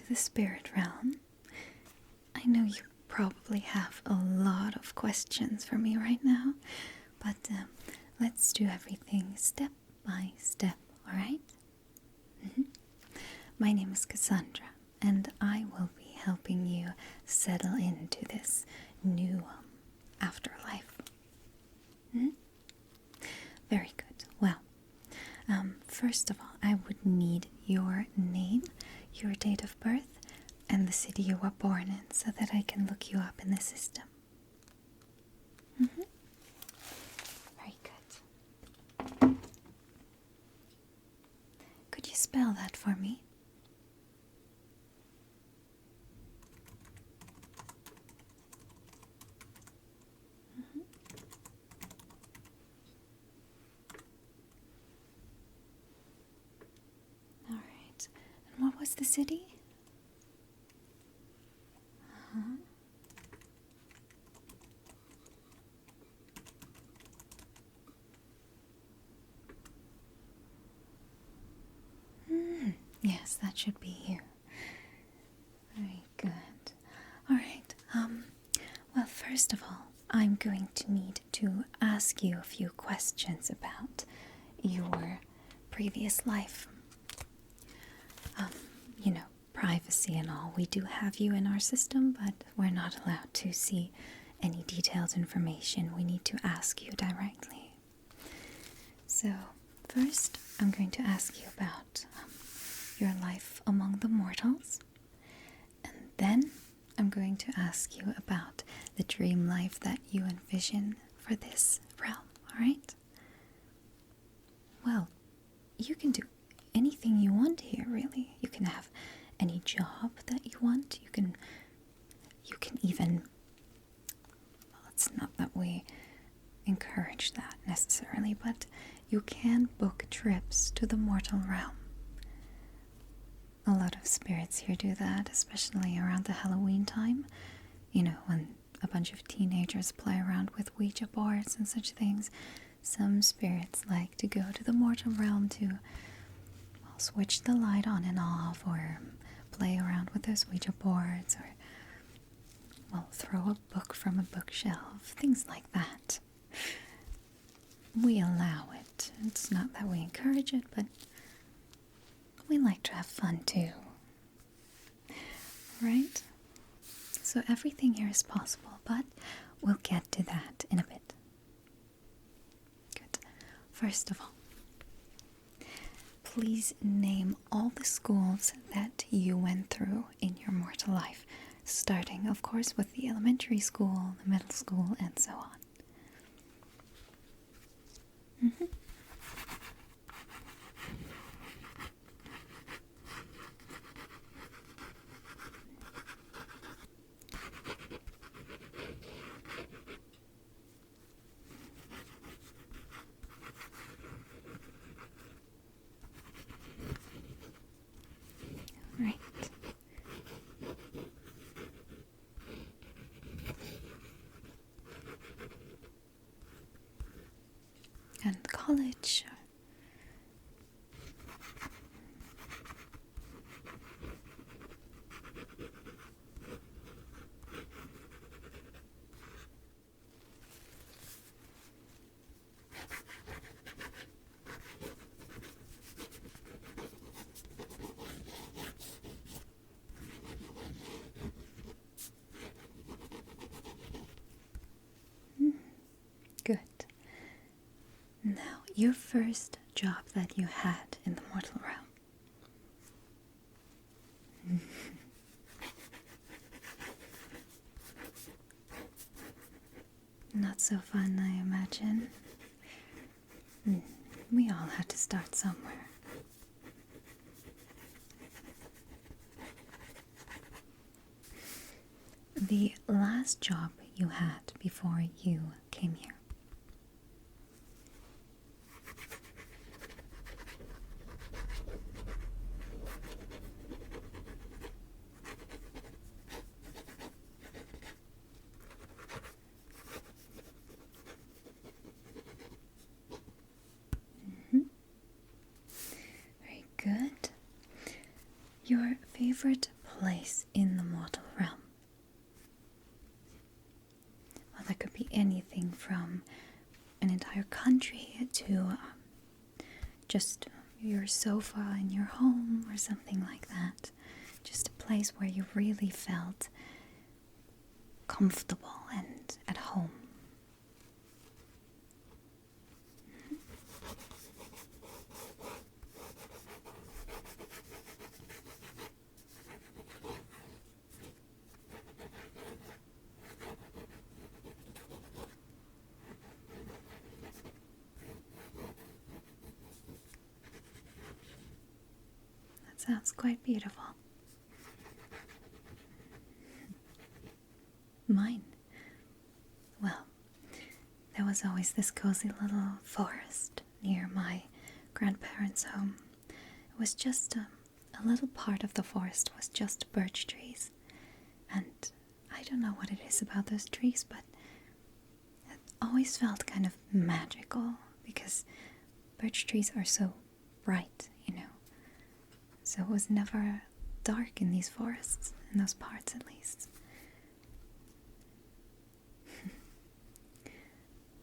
the spirit realm. I know you probably have a lot of questions for me right now, but let's do everything step by step, alright? My name is Cassandra, and I will be helping you settle into this new afterlife. Very good. Well, first of all, I would need your name, your date of birth, and the city you were born in so that I can look you up in the system. Very good. Could you spell that for me? All right. And what was the city? Yes, that should be here. Very good. Alright, well, first of all, I'm going to need to ask you a few questions about your previous life. Privacy and all. We do have you in our system, but we're not allowed to see any detailed information. We need to ask you directly. So, first, I'm going to ask you about your life among the mortals. And then I'm going to ask you about the dream life that you envision for this realm, alright? Well, you can do anything you want here, really. You can have any job that you want. You can even, well, it's not that we encourage that necessarily, but you can book trips to the mortal realm. A lot of spirits here do that, especially around the Halloween time. When a bunch of teenagers play around with Ouija boards and such things. Some spirits like to go to the mortal realm to, switch the light on and off, or play around with those Ouija boards, or, throw a book from a bookshelf, things like that. We allow it. It's not that we encourage it, but we like to have fun too. Right? So everything here is possible, but we'll get to that in a bit. Good. First of all, please name all the schools that you went through in your mortal life, starting, of course, with the elementary school, the middle school, and so on. Right. And college. Good. Now, your first job that you had in the mortal realm. Not so fun, I imagine. We all had to start somewhere. The last job you had before you came here. Very good. Your favorite place in the mortal realm. Well, that could be anything from an entire country to just your sofa in your home or something like that. Just a place where you really felt comfortable and at home. That sounds quite beautiful. Mine? Well, there was always this cozy little forest near my grandparents' home. It was just a little part of the forest was just birch trees. And I don't know what it is about those trees, but it always felt kind of magical because birch trees are so bright, you know. So it was never dark in these forests, in those parts at least.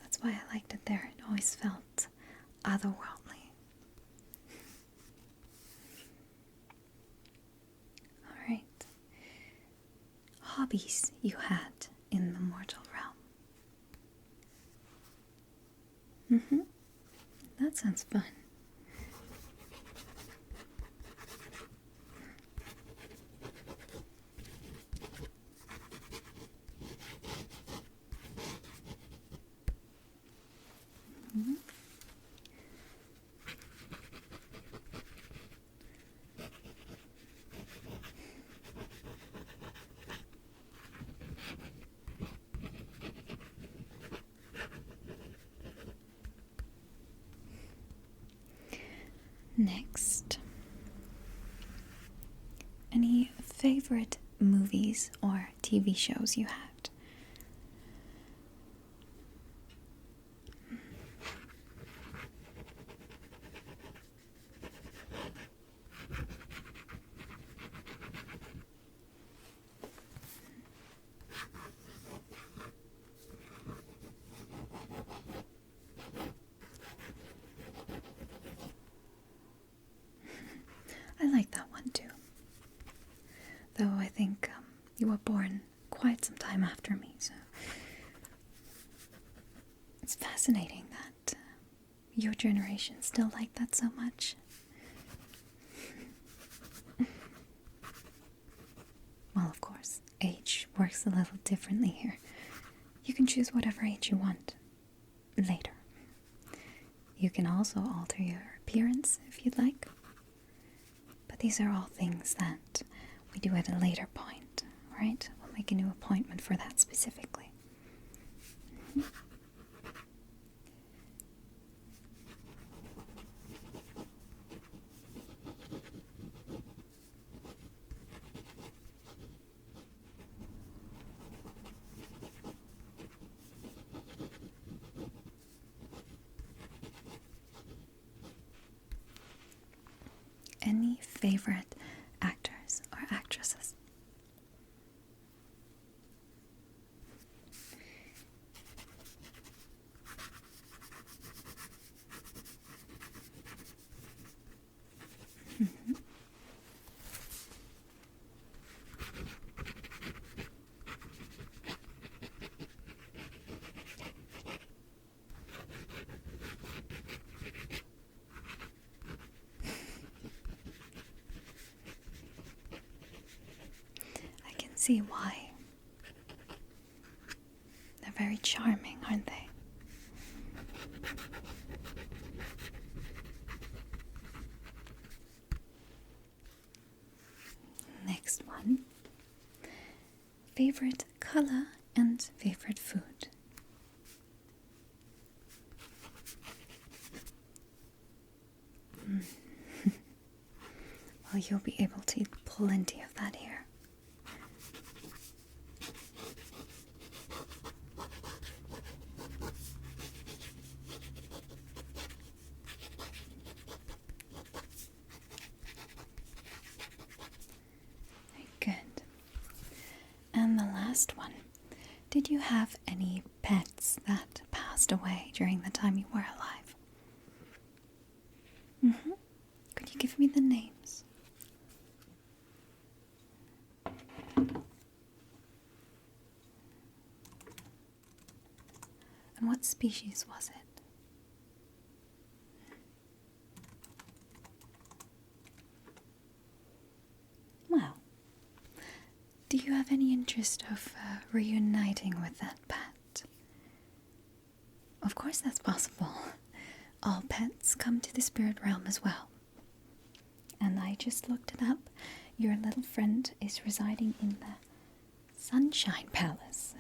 That's why I liked it there. It always felt otherworldly. Alright. Hobbies you had in the mortal realm. That sounds fun. Next, any favorite movies or TV shows you had? I like that one too. Though I think you were born quite some time after me, so it's fascinating that your generation still liked that so much. Well, of course, age works a little differently here. You can choose whatever age you want later. You can also alter your appearance if you'd like. But these are all things that we do at a later point, right? We'll make a new appointment for that specifically. Any favorite actors or actresses? See why. They're very charming, aren't they? Next one. Favorite color and favorite food. Well, you'll be able to eat plenty of that here. Good. Did you have any pets that passed away during the time you were alive? Mm-hmm. Could you give me the names? And what species was it? Well, do you have any interest of reuniting with that pet? Of course that's possible. All pets come to the spirit realm as well. And I just looked it up. Your little friend is residing in the Sunshine Palace.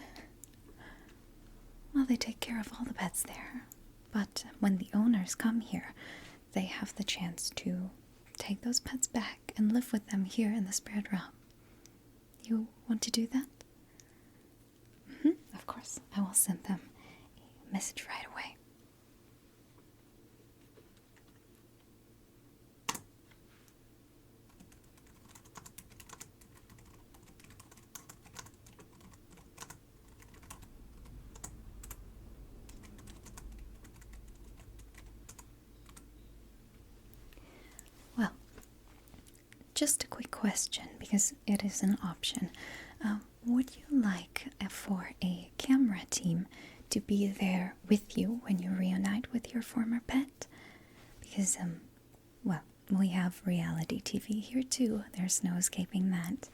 Well, they take care of all the pets there. But when the owners come here, they have the chance to take those pets back and live with them here in the spirit realm. You want to do that? Of course, I will send them a message right away. Well, just a quick question, because it is an option. Would you like for a camera team to be there with you when you reunite with your former pet? Because, well, we have reality TV here too. There's no escaping that.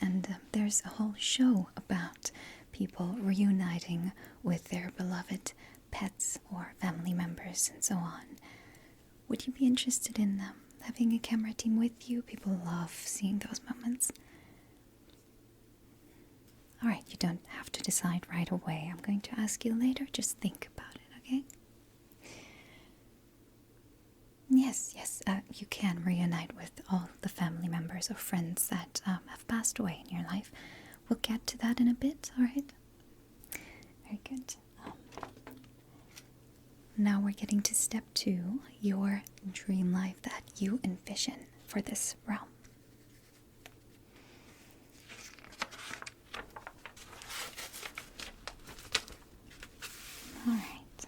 And there's a whole show about people reuniting with their beloved pets or family members and so on. Would you be interested in having a camera team with you? People love seeing those moments. Alright, you don't have to decide right away. I'm going to ask you later. Just think about it, okay? Yes, you can reunite with all the family members or friends that have passed away in your life. We'll get to that in a bit, alright? Very good. Now we're getting to step 2, your dream life that you envision for this realm. Alright.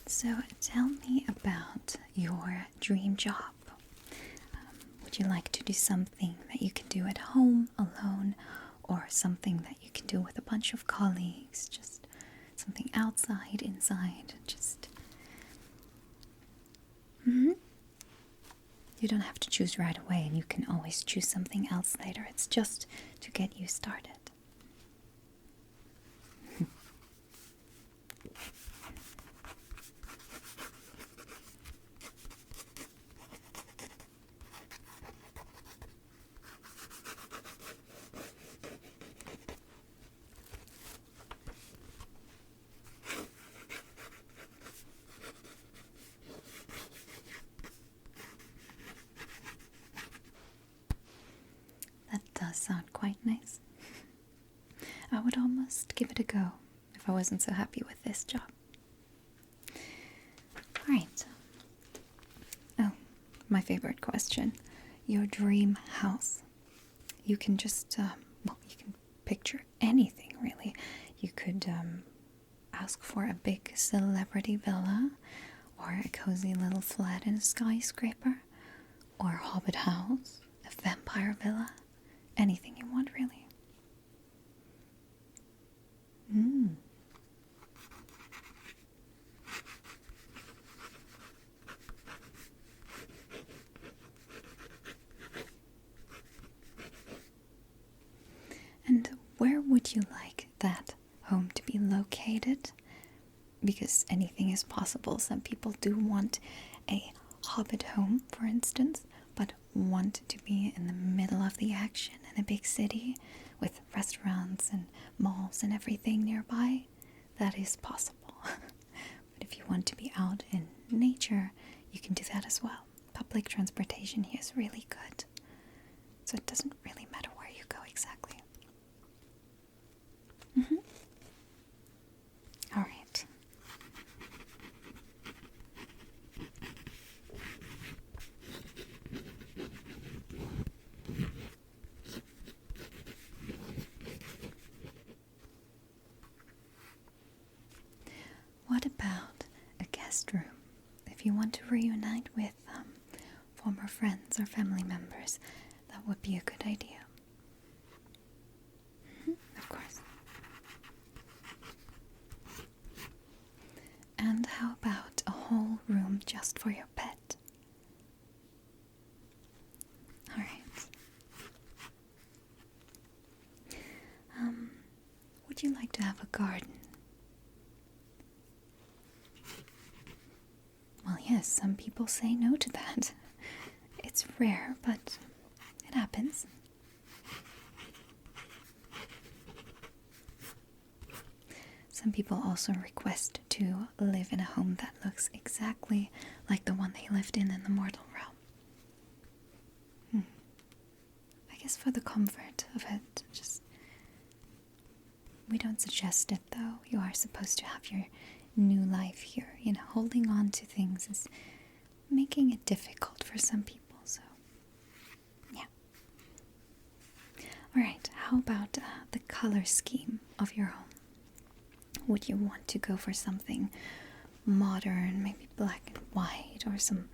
So tell me about your dream job. Would you like to do something that you can do at home alone, or something that you can do with a bunch of colleagues? Just something outside, inside, just... You don't have to choose right away, and you can always choose something else later. It's just to get you started. That does sound quite nice. I would almost give it a go if I wasn't so happy with this job. Alright. Oh, my favorite question. Your dream house. You can just, you can picture anything, really. You could ask for a big celebrity villa, or a cozy little flat in a skyscraper, or a hobbit house, a vampire villa. Anything you want, really. And where would you like that home to be located? Because anything is possible. Some people do want a hobbit home, for instance, but want to be in the middle of the action in a big city with restaurants and malls and everything nearby. That is possible. But if you want to be out in nature, you can do that as well. Public transportation here is really good, so it doesn't really matter where you go exactly. All right. what about a guest room? If you want to reunite with former friends or family members, that would be a good idea. Of course. And how about a whole room just for your pet? Alright. Would you like to have a garden? Well, yes, some people say no to that. It's rare, but it happens. Some people also request to live in a home that looks exactly like the one they lived in the mortal realm. I guess for the comfort of it, we don't suggest it though. You are supposed to have your new life here. Holding on to things is making it difficult for some people, so yeah. Alright, how about the color scheme of your home? Would you want to go for something modern, maybe black and white, or some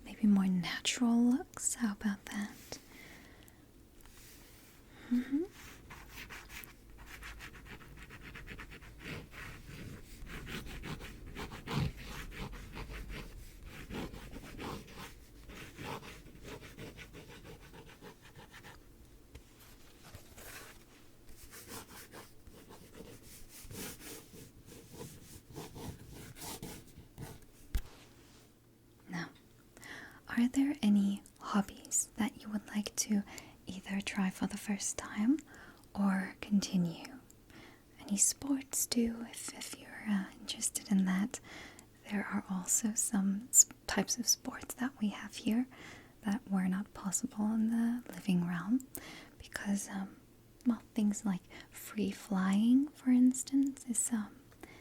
maybe more natural looks? How about that? Now, are there any hobbies that you would like to either try for the first time or continue? Any sports too, if you're interested in that. There are also some types of sports that we have here that were not possible in the living realm because, things like free flying, for instance, is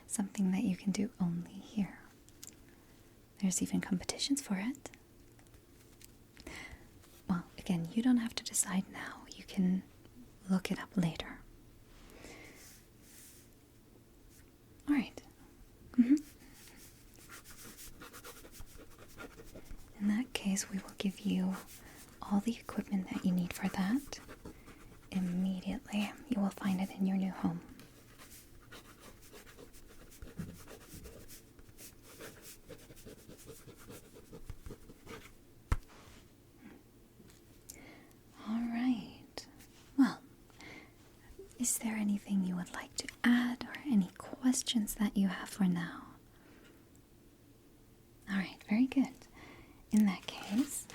something that you can do only here. There's even competitions for it. Well, again, you don't have to decide now. You can look it up later. Alright. In that case, we will give you all the equipment that you need for that immediately. You will find it in your new home. Alright. Well, is there anything you would like to add or any questions that you have for now? Alright, very good. In that case,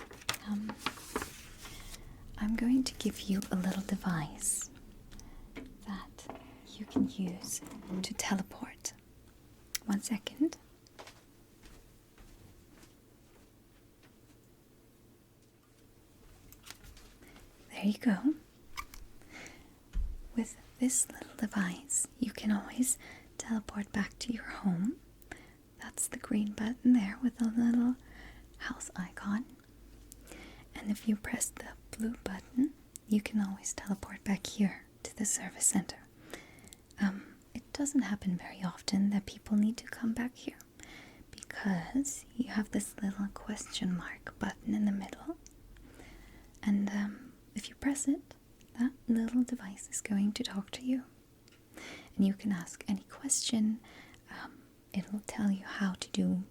I'm going to give you a little device that you can use to teleport. 1 second. There you go. With this little device, you can always teleport back to your home. That's the green button there with a little house icon. And if you press the blue button, you can always teleport back here to the service center. It doesn't happen very often that people need to come back here because you have this little question mark button in the middle. And if you press it, that little device is going to talk to you. And you can ask any question. It'll tell you how to do,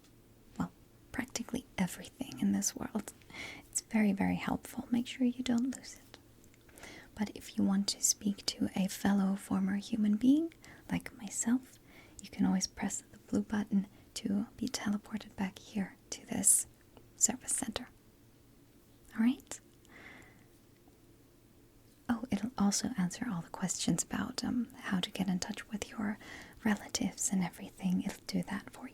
practically everything in this world. It's very, very helpful. Make sure you don't lose it. But if you want to speak to a fellow former human being, like myself, you can always press the blue button to be teleported back here to this service center. Alright? Oh, it'll also answer all the questions about how to get in touch with your relatives and everything. It'll do that for you.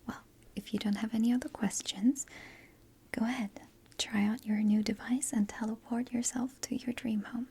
Well, if you don't have any other questions, go ahead. Try out your new device and teleport yourself to your dream home.